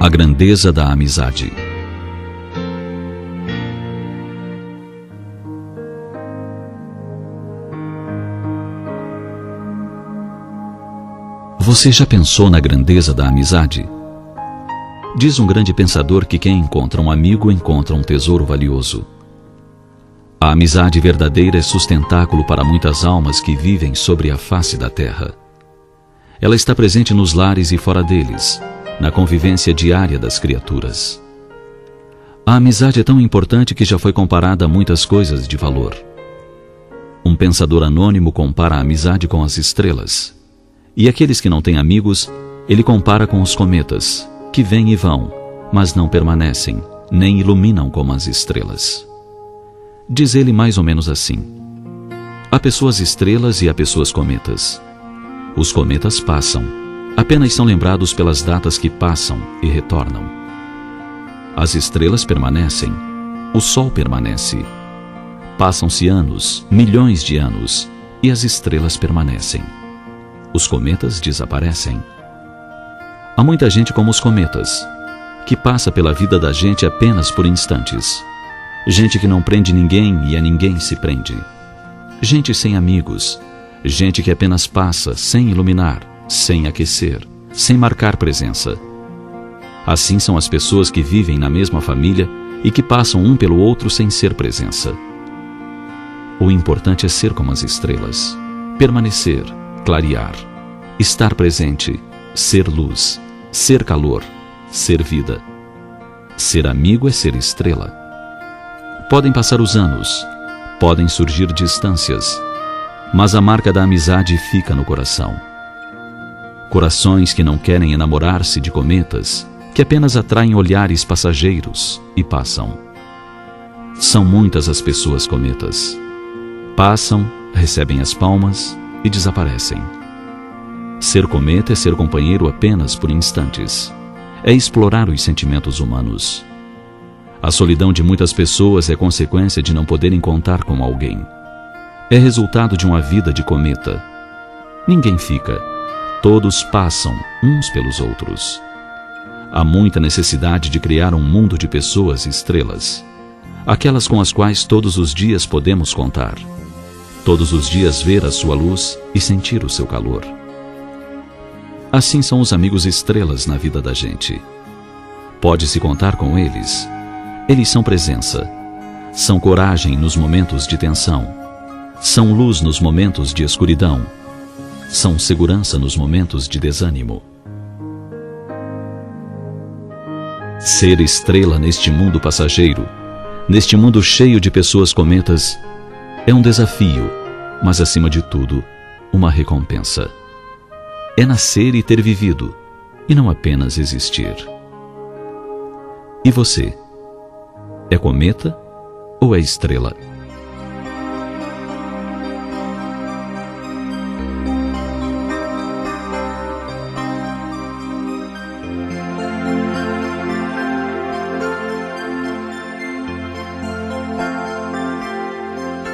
A grandeza da amizade. Você já pensou na grandeza da amizade? Diz um grande pensador que quem encontra um amigo encontra um tesouro valioso. A amizade verdadeira é sustentáculo para muitas almas que vivem sobre a face da terra. Ela está presente nos lares e fora deles, na convivência diária das criaturas. A amizade é tão importante que já foi comparada a muitas coisas de valor. Um pensador anônimo compara a amizade com as estrelas. E aqueles que não têm amigos, ele compara com os cometas, que vêm e vão, mas não permanecem, nem iluminam como as estrelas. Diz ele mais ou menos assim: há pessoas estrelas e há pessoas cometas. Os cometas passam, apenas são lembrados pelas datas que passam e retornam. As estrelas permanecem, o sol permanece. Passam-se anos, milhões de anos, e as estrelas permanecem. Os cometas desaparecem. Há muita gente como os cometas, que passa pela vida da gente apenas por instantes. Gente que não prende ninguém e a ninguém se prende. Gente sem amigos. Gente que apenas passa sem iluminar, sem aquecer, sem marcar presença. Assim são as pessoas que vivem na mesma família e que passam um pelo outro sem ser presença. O importante é ser como as estrelas, permanecer, clarear, estar presente, ser luz, ser calor, ser vida. Ser amigo é ser estrela. Podem passar os anos, podem surgir distâncias, mas a marca da amizade fica no coração. Corações que não querem enamorar-se de cometas, que apenas atraem olhares passageiros e passam. São muitas as pessoas cometas. Passam, recebem as palmas e desaparecem. Ser cometa é ser companheiro apenas por instantes. É explorar os sentimentos humanos. A solidão de muitas pessoas é consequência de não poderem contar com alguém. É resultado de uma vida de cometa. Ninguém fica. Todos passam uns pelos outros. Há muita necessidade de criar um mundo de pessoas estrelas. Aquelas com as quais todos os dias podemos contar. Todos os dias ver a sua luz e sentir o seu calor. Assim são os amigos estrelas na vida da gente. Pode-se contar com eles. Eles são presença. São coragem nos momentos de tensão. São luz nos momentos de escuridão. São segurança nos momentos de desânimo. Ser estrela neste mundo passageiro, neste mundo cheio de pessoas cometas, é um desafio, mas acima de tudo, uma recompensa. É nascer e ter vivido, e não apenas existir. E você? É cometa ou é estrela?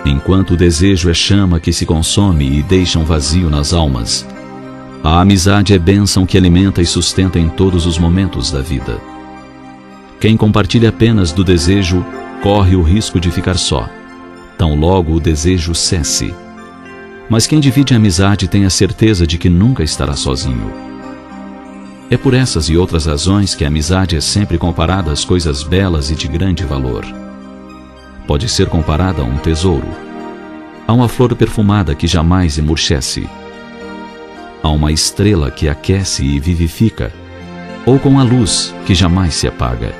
Enquanto o desejo é chama que se consome e deixa um vazio nas almas, a amizade é bênção que alimenta e sustenta em todos os momentos da vida. Quem compartilha apenas do desejo corre o risco de ficar só, tão logo o desejo cesse. Mas quem divide a amizade tem a certeza de que nunca estará sozinho. É por essas e outras razões que a amizade é sempre comparada às coisas belas e de grande valor. Pode ser comparada a um tesouro, a uma flor perfumada que jamais emurchece, a uma estrela que aquece e vivifica, ou com a luz que jamais se apaga.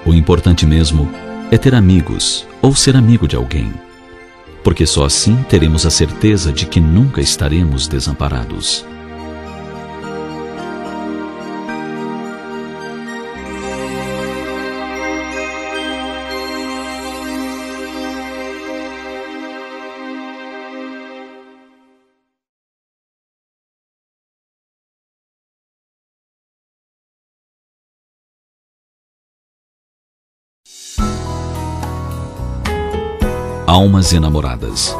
O importante mesmo é ter amigos ou ser amigo de alguém, porque só assim teremos a certeza de que nunca estaremos desamparados. Almas enamoradas.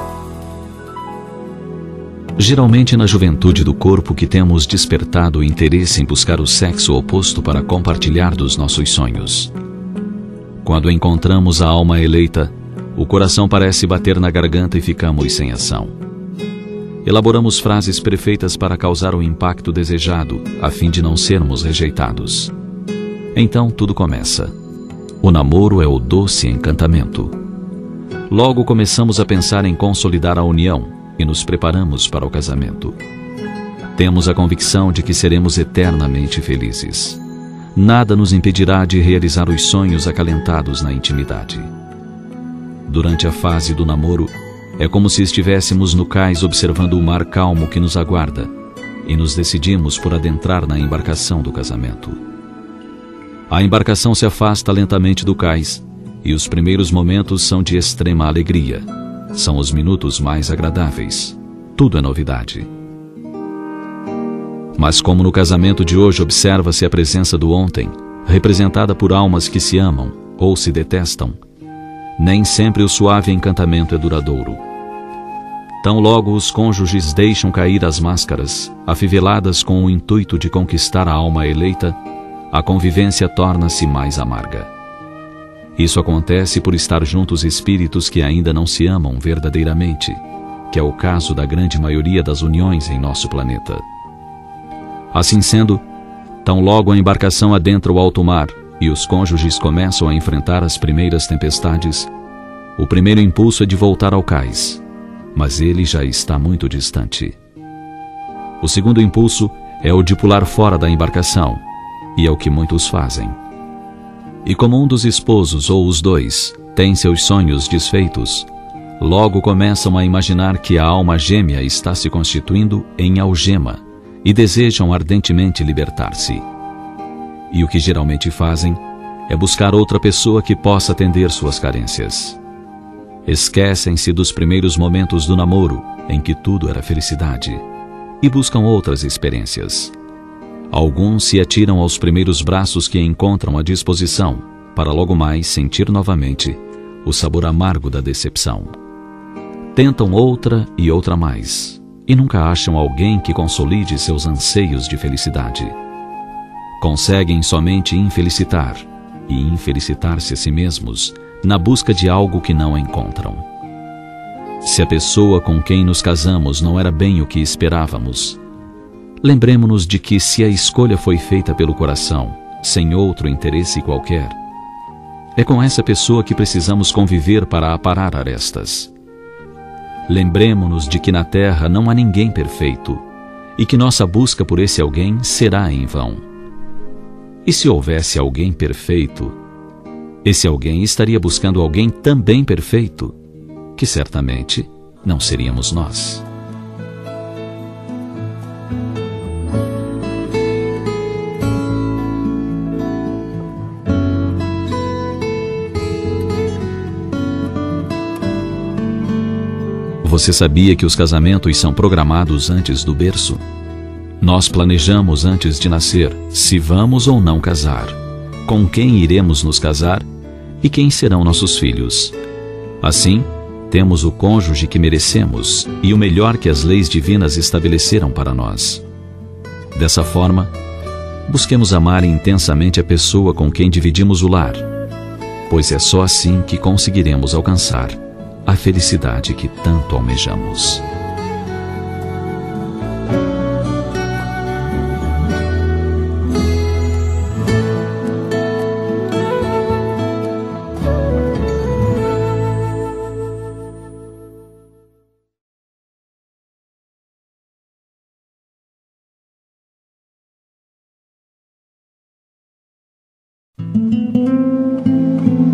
Geralmente na juventude do corpo que temos despertado o interesse em buscar o sexo oposto para compartilhar dos nossos sonhos. Quando encontramos a alma eleita, o coração parece bater na garganta e ficamos sem ação. Elaboramos frases perfeitas para causar o impacto desejado, a fim de não sermos rejeitados. Então tudo começa. O namoro é o doce encantamento. Logo começamos a pensar em consolidar a união e nos preparamos para o casamento. Temos a convicção de que seremos eternamente felizes. Nada nos impedirá de realizar os sonhos acalentados na intimidade. Durante a fase do namoro, é como se estivéssemos no cais observando o mar calmo que nos aguarda e nos decidimos por adentrar na embarcação do casamento. A embarcação se afasta lentamente do cais e os primeiros momentos são de extrema alegria. São os minutos mais agradáveis. Tudo é novidade. Mas como no casamento de hoje observa-se a presença do ontem, representada por almas que se amam ou se detestam, nem sempre o suave encantamento é duradouro. Tão logo os cônjuges deixam cair as máscaras, afiveladas com o intuito de conquistar a alma eleita, a convivência torna-se mais amarga. Isso acontece por estar juntos espíritos que ainda não se amam verdadeiramente, que é o caso da grande maioria das uniões em nosso planeta. Assim sendo, tão logo a embarcação adentra o alto mar e os cônjuges começam a enfrentar as primeiras tempestades, o primeiro impulso é de voltar ao cais, mas ele já está muito distante. O segundo impulso é o de pular fora da embarcação, e é o que muitos fazem. E como um dos esposos ou os dois tem seus sonhos desfeitos, logo começam a imaginar que a alma gêmea está se constituindo em algema e desejam ardentemente libertar-se. E o que geralmente fazem é buscar outra pessoa que possa atender suas carências. Esquecem-se dos primeiros momentos do namoro, em que tudo era felicidade, e buscam outras experiências. Alguns se atiram aos primeiros braços que encontram à disposição, para logo mais sentir novamente o sabor amargo da decepção. Tentam outra e outra mais, e nunca acham alguém que consolide seus anseios de felicidade. Conseguem somente infelicitar e infelicitar-se a si mesmos na busca de algo que não encontram. Se a pessoa com quem nos casamos não era bem o que esperávamos, lembremo-nos de que se a escolha foi feita pelo coração, sem outro interesse qualquer, é com essa pessoa que precisamos conviver para aparar arestas. Lembremo-nos de que na Terra não há ninguém perfeito e que nossa busca por esse alguém será em vão. E se houvesse alguém perfeito, esse alguém estaria buscando alguém também perfeito, que certamente não seríamos nós. Você sabia que os casamentos são programados antes do berço? Nós planejamos antes de nascer se vamos ou não casar, com quem iremos nos casar e quem serão nossos filhos. Assim, temos o cônjuge que merecemos e o melhor que as leis divinas estabeleceram para nós. Dessa forma, busquemos amar intensamente a pessoa com quem dividimos o lar, pois é só assim que conseguiremos alcançar a felicidade que tanto almejamos.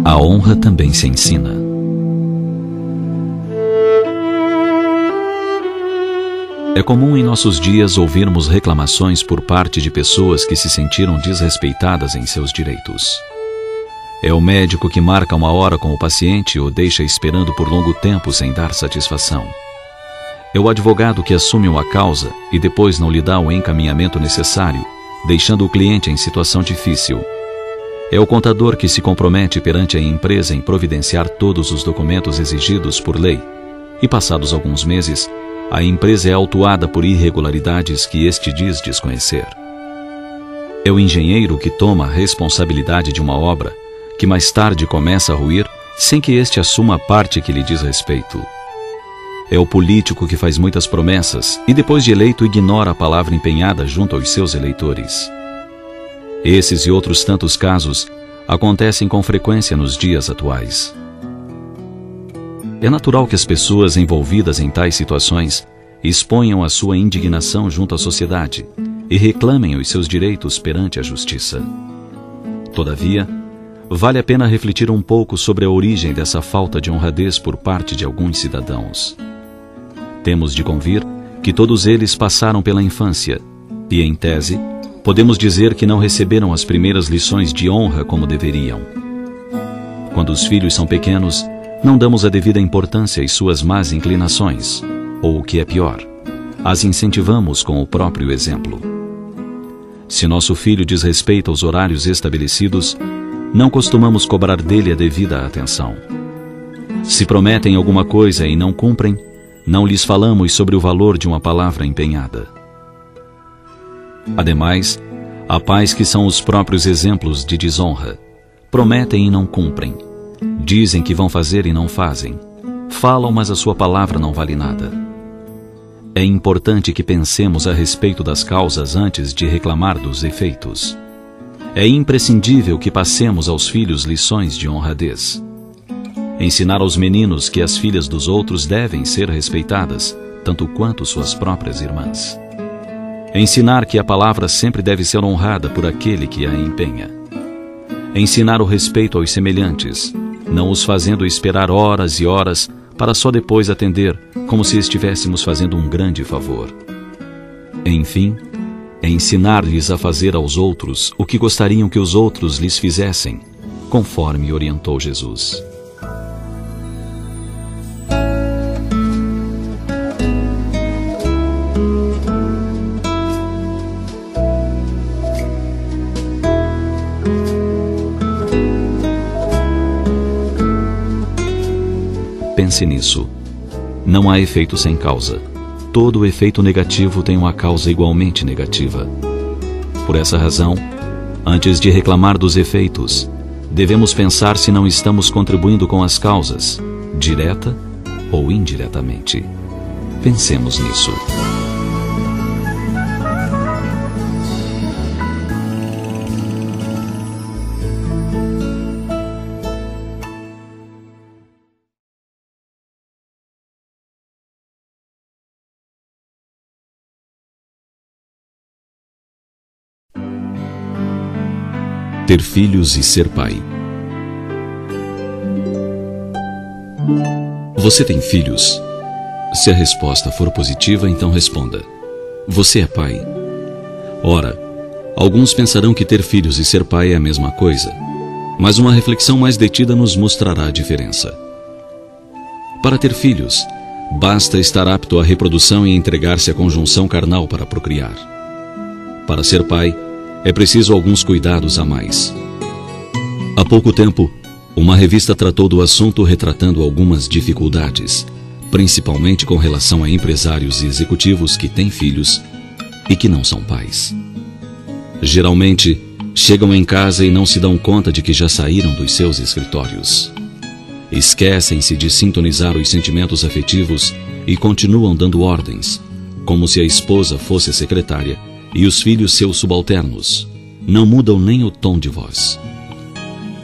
A honra também se ensina. É comum em nossos dias ouvirmos reclamações por parte de pessoas que se sentiram desrespeitadas em seus direitos. É o médico que marca uma hora com o paciente ou deixa esperando por longo tempo sem dar satisfação. É o advogado que assume uma causa e depois não lhe dá o encaminhamento necessário, deixando o cliente em situação difícil. É o contador que se compromete perante a empresa em providenciar todos os documentos exigidos por lei e, passados alguns meses, a empresa é autuada por irregularidades que este diz desconhecer. É o engenheiro que toma a responsabilidade de uma obra que mais tarde começa a ruir sem que este assuma a parte que lhe diz respeito. É o político que faz muitas promessas e depois de eleito ignora a palavra empenhada junto aos seus eleitores. Esses e outros tantos casos acontecem com frequência nos dias atuais. É natural que as pessoas envolvidas em tais situações exponham a sua indignação junto à sociedade e reclamem os seus direitos perante a justiça. Todavia, vale a pena refletir um pouco sobre a origem dessa falta de honradez por parte de alguns cidadãos. Temos de convir que todos eles passaram pela infância e, em tese, podemos dizer que não receberam as primeiras lições de honra como deveriam. Quando os filhos são pequenos, não damos a devida importância às suas más inclinações, ou o que é pior, as incentivamos com o próprio exemplo. Se nosso filho desrespeita os horários estabelecidos, não costumamos cobrar dele a devida atenção. Se prometem alguma coisa e não cumprem, não lhes falamos sobre o valor de uma palavra empenhada. Ademais, há pais que são os próprios exemplos de desonra. Prometem e não cumprem. Dizem que vão fazer e não fazem. Falam, mas a sua palavra não vale nada. É importante que pensemos a respeito das causas antes de reclamar dos efeitos. É imprescindível que passemos aos filhos lições de honradez. Ensinar aos meninos que as filhas dos outros devem ser respeitadas, tanto quanto suas próprias irmãs. Ensinar que a palavra sempre deve ser honrada por aquele que a empenha. Ensinar o respeito aos semelhantes, não os fazendo esperar horas e horas para só depois atender, como se estivéssemos fazendo um grande favor. Enfim, é ensinar-lhes a fazer aos outros o que gostariam que os outros lhes fizessem, conforme orientou Jesus. Pense nisso. Não há efeito sem causa. Todo efeito negativo tem uma causa igualmente negativa. Por essa razão, antes de reclamar dos efeitos, devemos pensar se não estamos contribuindo com as causas, direta ou indiretamente. Pensemos nisso. Ter filhos e ser pai. Você tem filhos? Se a resposta for positiva, então responda: você é pai. Ora, alguns pensarão que ter filhos e ser pai é a mesma coisa, mas uma reflexão mais detida nos mostrará a diferença. Para ter filhos, basta estar apto à reprodução e entregar-se à conjunção carnal para procriar. Para ser pai, é preciso alguns cuidados a mais. Há pouco tempo, uma revista tratou do assunto retratando algumas dificuldades, principalmente com relação a empresários e executivos que têm filhos e que não são pais. Geralmente, chegam em casa e não se dão conta de que já saíram dos seus escritórios. Esquecem-se de sintonizar os sentimentos afetivos e continuam dando ordens, como se a esposa fosse a secretária e os filhos seus subalternos. Não mudam nem o tom de voz.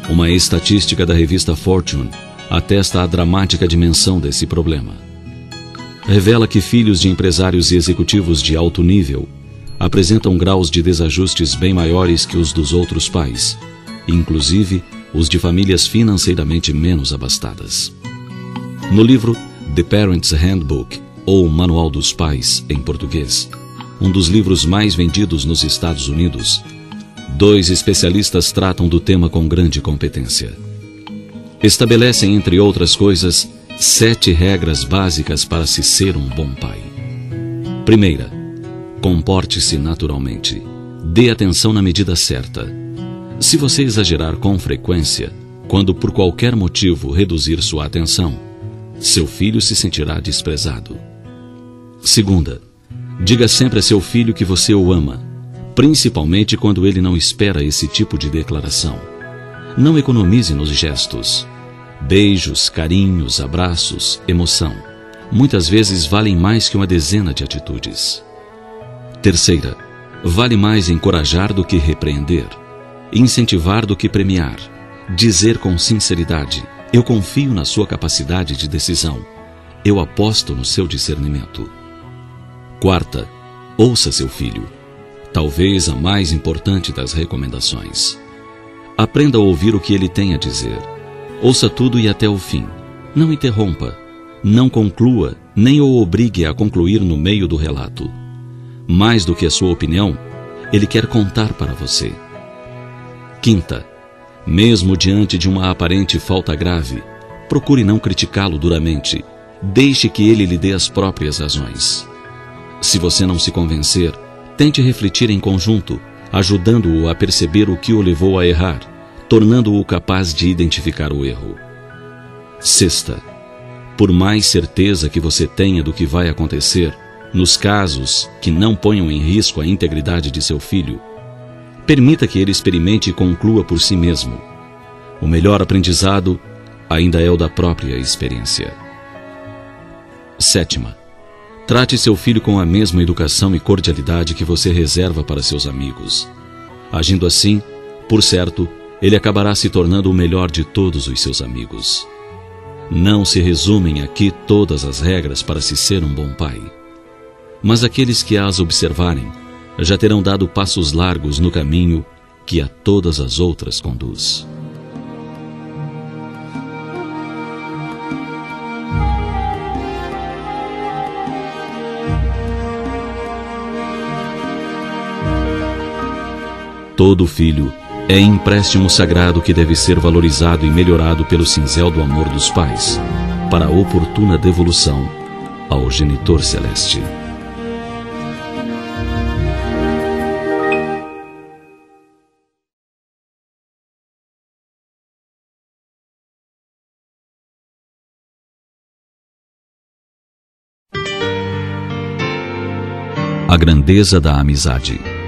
Uma estatística da revista Fortune atesta a dramática dimensão desse problema. Revela que filhos de empresários e executivos de alto nível apresentam graus de desajustes bem maiores que os dos outros pais, inclusive os de famílias financeiramente menos abastadas. No livro The Parent's Handbook, ou Manual dos Pais, em português, um dos livros mais vendidos nos Estados Unidos, 2 especialistas tratam do tema com grande competência. Estabelecem, entre outras coisas, 7 regras básicas para se ser um bom pai. Primeira, comporte-se naturalmente. Dê atenção na medida certa. Se você exagerar com frequência, quando por qualquer motivo reduzir sua atenção, seu filho se sentirá desprezado. Segunda, diga sempre a seu filho que você o ama, principalmente quando ele não espera esse tipo de declaração. Não economize nos gestos. Beijos, carinhos, abraços, emoção, muitas vezes valem mais que uma dezena de atitudes. Terceira, vale mais encorajar do que repreender, incentivar do que premiar, dizer com sinceridade: eu confio na sua capacidade de decisão, eu aposto no seu discernimento. Quarta, ouça seu filho, talvez a mais importante das recomendações. Aprenda a ouvir o que ele tem a dizer. Ouça tudo e até o fim. Não interrompa, não conclua, nem o obrigue a concluir no meio do relato. Mais do que a sua opinião, ele quer contar para você. Quinta, mesmo diante de uma aparente falta grave, procure não criticá-lo duramente. Deixe que ele lhe dê as próprias razões. Se você não se convencer, tente refletir em conjunto, ajudando-o a perceber o que o levou a errar, tornando-o capaz de identificar o erro. Sexta, por mais certeza que você tenha do que vai acontecer, nos casos que não ponham em risco a integridade de seu filho, permita que ele experimente e conclua por si mesmo. O melhor aprendizado ainda é o da própria experiência. Sétima, trate seu filho com a mesma educação e cordialidade que você reserva para seus amigos. Agindo assim, por certo, ele acabará se tornando o melhor de todos os seus amigos. Não se resumem aqui todas as regras para se ser um bom pai, mas aqueles que as observarem já terão dado passos largos no caminho que a todas as outras conduz. Todo filho é empréstimo sagrado que deve ser valorizado e melhorado pelo cinzel do amor dos pais, para a oportuna devolução ao genitor celeste. A grandeza da amizade.